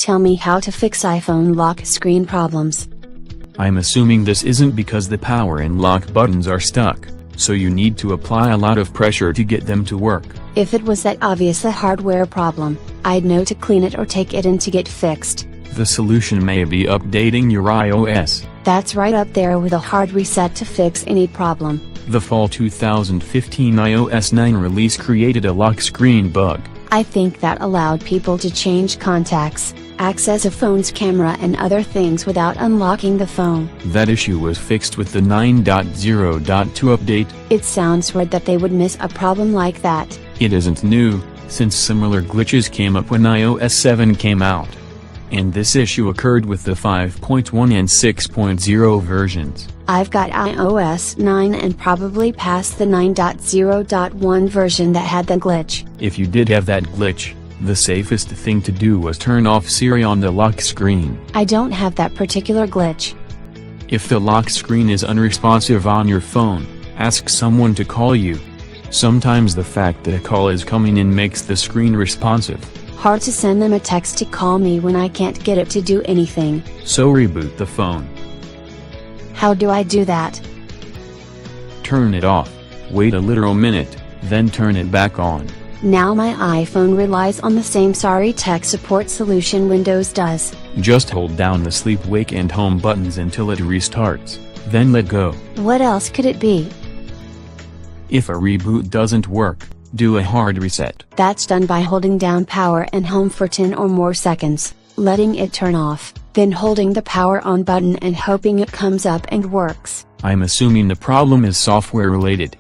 Tell me how to fix iPhone lock screen problems. I'm assuming this isn't because the power and lock buttons are stuck, so you need to apply a lot of pressure to get them to work. If it was that obvious a hardware problem, I'd know to clean it or take it in to get fixed. The solution may be updating your iOS. That's right up there with a hard reset to fix any problem. The fall 2015 iOS 9 release created a lock screen bug. I think that allowed people to change contacts, access a phone's camera and other things without unlocking the phone. That issue was fixed with the 9.0.2 update. It sounds weird that they would miss a problem like that. It isn't new, since similar glitches came up when iOS 7 came out. And this issue occurred with the 5.1 and 6.0 versions. I've got iOS 9 and probably past the 9.0.1 version that had the glitch. If you did have that glitch, the safest thing to do was turn off Siri on the lock screen. I don't have that particular glitch. If the lock screen is unresponsive on your phone, ask someone to call you. Sometimes the fact that a call is coming in makes the screen responsive. Hard to send them a text to call me when I can't get it to do anything. So reboot the phone. How do I do that? Turn it off, wait a literal minute, then turn it back on. Now my iPhone relies on the same sorry tech support solution Windows does. Just hold down the sleep, wake and home buttons until it restarts, then let go. What else could it be? If a reboot doesn't work, do a hard reset. That's done by holding down power and home for 10 or more seconds, letting it turn off, then holding the power on button and hoping it comes up and works. I'm assuming the problem is software related.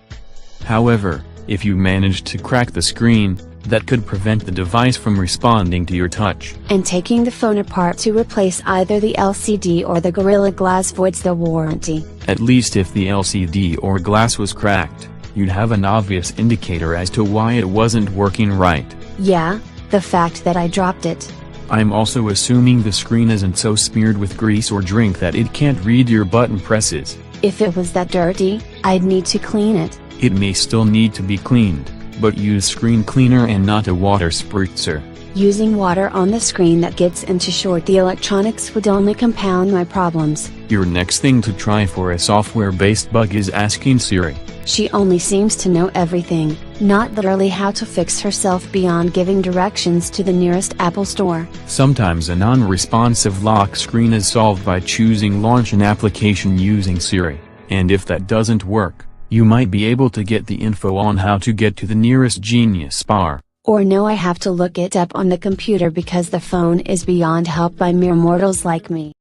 However, if you manage to crack the screen, that could prevent the device from responding to your touch. And taking the phone apart to replace either the LCD or the Gorilla Glass voids the warranty. At least if the LCD or glass was cracked, you'd have an obvious indicator as to why it wasn't working right. Yeah, the fact that I dropped it. I'm also assuming the screen isn't so smeared with grease or drink that it can't read your button presses. If it was that dirty, I'd need to clean it. It may still need to be cleaned, but use screen cleaner and not a water spritzer. Using water on the screen that gets into short the electronics would only compound my problems. Your next thing to try for a software-based bug is asking Siri. She only seems to know everything, not literally how to fix herself beyond giving directions to the nearest Apple store. Sometimes a non-responsive lock screen is solved by choosing launch an application using Siri, and if that doesn't work, you might be able to get the info on how to get to the nearest Genius bar. Or no, I have to look it up on the computer because the phone is beyond help by mere mortals like me.